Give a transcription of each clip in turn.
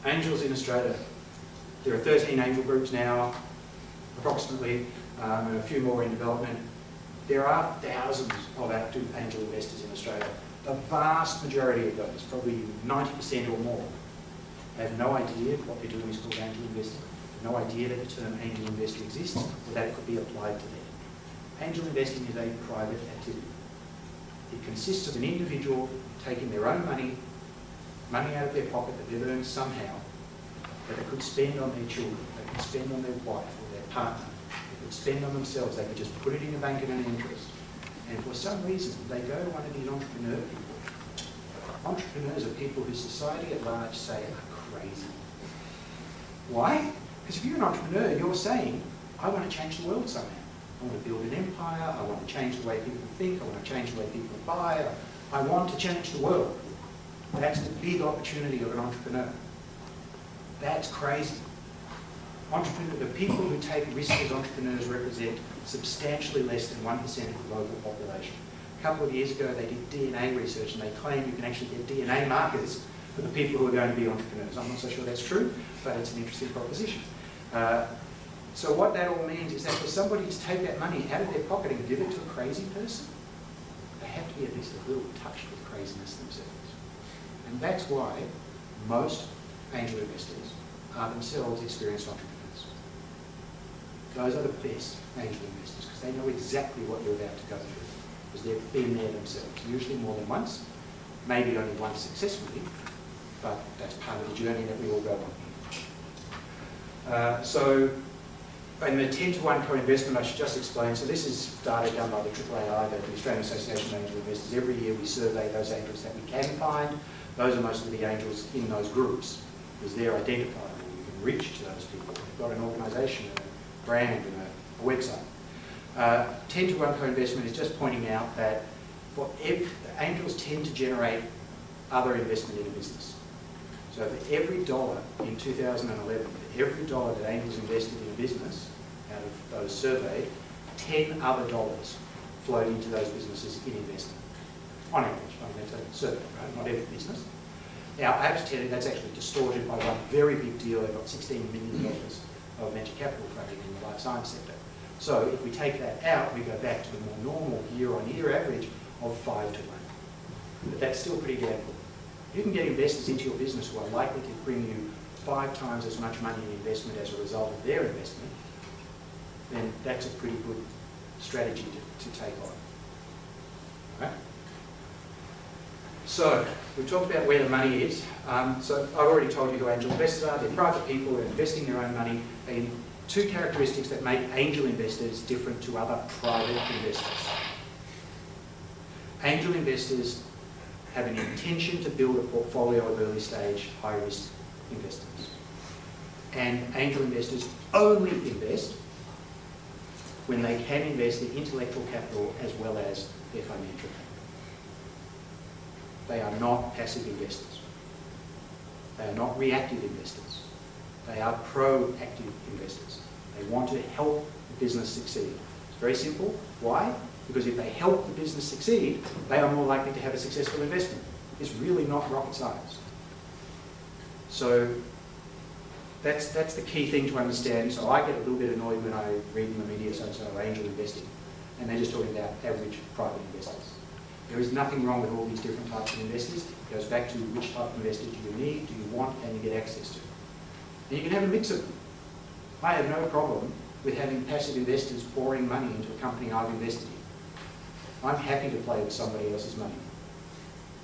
Angels in Australia. There are 13 angel groups now, approximately, and a few more in development. There are thousands of active angel investors in Australia. The vast majority of those, probably 90% or more, have no idea what they're doing is called angel investing, no idea that the term angel investor exists, or that it could be applied to them. Angel investing is a private activity. It consists of an individual taking their own money out of their pocket that they've earned somehow, that they could spend on their children, they could spend on their wife or their partner, they could spend on themselves, they could just put it in a bank at an interest. And for some reason, they go to one of these entrepreneur people. Entrepreneurs are people who society at large say are crazy. Why? Because if you're an entrepreneur, you're saying, I want to change the world somehow. I want to build an empire, I want to change the way people think, I want to change the way people buy, I want to change the world. That's the big opportunity of an entrepreneur. That's crazy. The people who take risks as entrepreneurs represent substantially less than 1% of the global population. A couple of years ago, they did DNA research and they claim you can actually get DNA markers for the people who are going to be entrepreneurs. I'm not so sure that's true, but it's an interesting proposition. So what that all means is that for somebody to take that money out of their pocket and give it to a crazy person, they have to be at least a little touched with craziness themselves. And that's why most angel investors are themselves experienced entrepreneurs. Those are the best angel investors because they know exactly what you're about to go through because they've been there themselves, usually more than once, maybe only once successfully, but that's part of the journey that we all go on. So in the 10-to-1 co-investment, I should just explain, so this is data done by the AAAI, the Australian Association of Angel Investors. Every year we survey those angels that we can find. Those are mostly the angels in those groups because they're identifiable. You can reach to those people. They've got an organisation, and a brand, and a website. 10-to-1 co-investment is just pointing out that angels tend to generate other investment in a business. So for every dollar in 2011, for every dollar that angels invested in a business, out of those surveyed, 10 other dollars flowed into those businesses in investment. On average, I mean that's a survey, right? Not every business. Now I have to tell you that's actually distorted by one very big deal. They got $16 million of venture capital funding in the life science sector. So if we take that out, we go back to the more normal year-on-year average of 5-to-1. But that's still pretty damn good. You can get investors into your business who are likely to bring you 5 times as much money in investment as a result of their investment, then that's a pretty good strategy to take on. Right? So, we've talked about where the money is. So I've already told you who angel investors are. They're private people who are investing their own money in 2 characteristics that make angel investors different to other private investors. Angel investors have an intention to build a portfolio of early stage, high risk investments. And angel investors only invest when they can invest their intellectual capital as well as their financial capital. They are not passive investors. They are not reactive investors. They are proactive investors. They want to help the business succeed. It's very simple. Why? Because if they help the business succeed, they are more likely to have a successful investment. It's really not rocket science. So that's the key thing to understand. So I get a little bit annoyed when I read in the media so angel investing, and they're just talking about average private investors. There is nothing wrong with all these different types of investors. It goes back to which type of investor do you need, do you want, and you get access to. And you can have a mix of them. I have no problem with having passive investors pouring money into a company I've invested in. I'm happy to play with somebody else's money,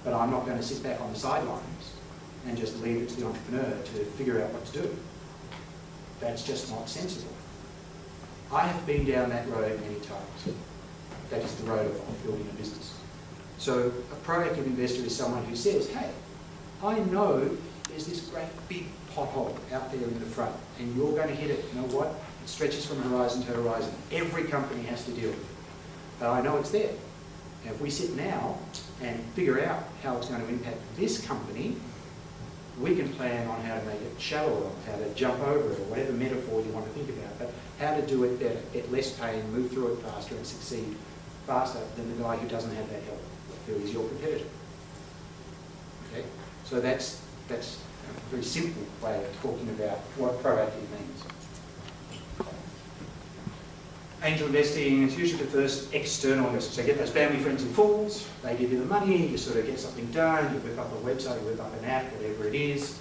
but I'm not going to sit back on the sidelines and just leave it to the entrepreneur to figure out what to do. That's just not sensible. I have been down that road many times. That is the road of building a business. So a proactive investor is someone who says, hey, I know there's this great big pothole out there in the front, and you're going to hit it. You know what? It stretches from horizon to horizon. Every company has to deal with it. But I know it's there. And if we sit now and figure out how it's going to impact this company, we can plan on how to make it shallower, how to jump over it, or whatever metaphor you want to think about, but how to do it better, get less pain, move through it faster, and succeed faster than the guy who doesn't have that help, who is your competitor. Okay? So that's very simple way of talking about what proactive means. Angel investing is usually the first external investor. So you get those family, friends and fools, they give you the money, you sort of get something done, you whip up a website, you whip up an app, whatever it is,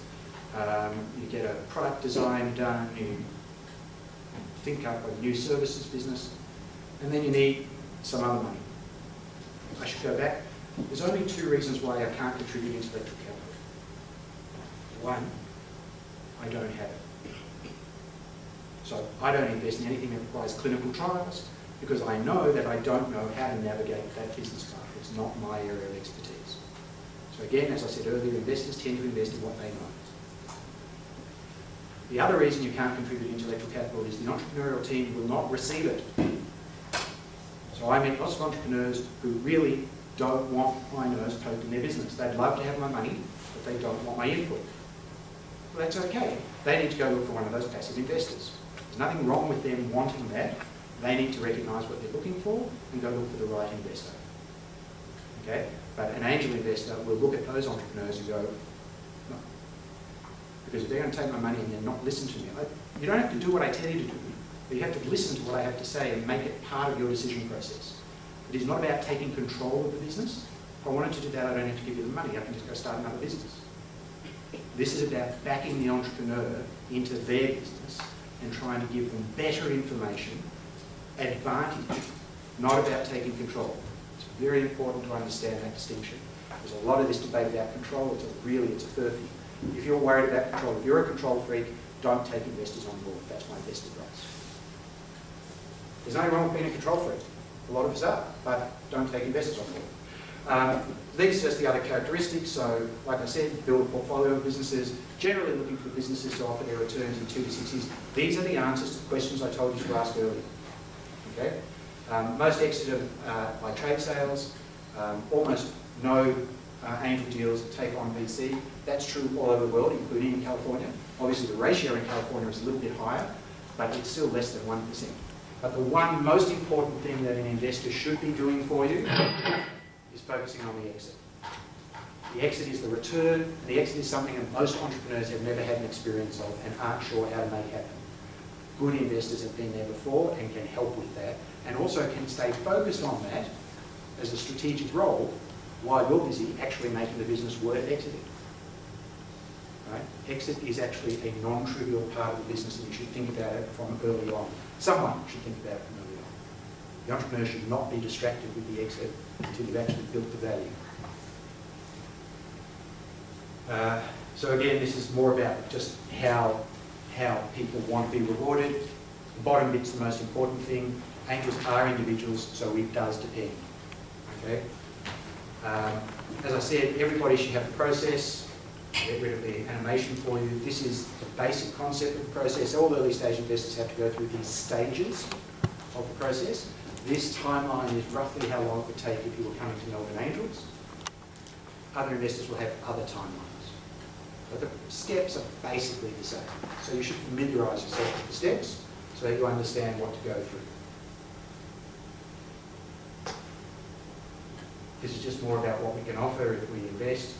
you get a product design done, you think up a new services business, and then you need some other money. I should go back. There's only 2 reasons why I can't contribute intellectual capital. 1, I don't have it. So I don't invest in anything that requires clinical trials because I know that I don't know how to navigate that business path. It's not my area of expertise. So again, as I said earlier, investors tend to invest in what they know. The other reason you can't contribute intellectual capital is the entrepreneurial team will not receive it. So I meet lots of entrepreneurs who really don't want my nose poked in their business. They'd love to have my money, but they don't want my input. Well, that's okay. They need to go look for one of those passive investors. There's nothing wrong with them wanting that. They need to recognise what they're looking for and go look for the right investor. Okay? But an angel investor will look at those entrepreneurs and go, no. Because if they're going to take my money and then not listen to me, you don't have to do what I tell you to do, but you have to listen to what I have to say and make it part of your decision process. It is not about taking control of the business. If I wanted to do that, I don't have to give you the money. I can just go start another business. This is about backing the entrepreneur into their business and trying to give them better information, advantage, not about taking control. It's very important to understand that distinction. There's a lot of this debate about control. It's a furphy. If you're worried about control, if you're a control freak, don't take investors on board. That's my best advice. There's nothing wrong with being a control freak. A lot of us are, but don't take investors on board. These are just the other characteristics. So, like I said, build a portfolio of businesses, generally looking for businesses to offer their returns in 2 to 6 years. These are the answers to the questions I told you to ask earlier. Okay? Most exit by trade sales, almost no angel deals take on VC. That's true all over the world, including in California. Obviously, the ratio in California is a little bit higher, but it's still less than 1%. But the one most important thing that an investor should be doing for you is focusing on the exit. The exit is the return. The exit is something that most entrepreneurs have never had an experience of and aren't sure how to make happen. Good investors have been there before and can help with that, and also can stay focused on that as a strategic role while you're busy actually making the business worth exiting. Right? Exit is actually a non-trivial part of the business, and you should think about it from early on. Someone should think about it from early on. The entrepreneur should not be distracted with the exit until you've actually built the value. So again, this is more about just how people want to be rewarded. The bottom bit's the most important thing. Angels are individuals, so it does depend. Okay. As I said, everybody should have the process. Get rid of the animation for you. This is the basic concept of the process. All early stage investors have to go through these stages of the process. This timeline is roughly how long it would take if you were coming to Melbourne Angels. Other investors will have other timelines. But the steps are basically the same. So you should familiarise yourself with the steps so that you understand what to go through. This is just more about what we can offer if we invest.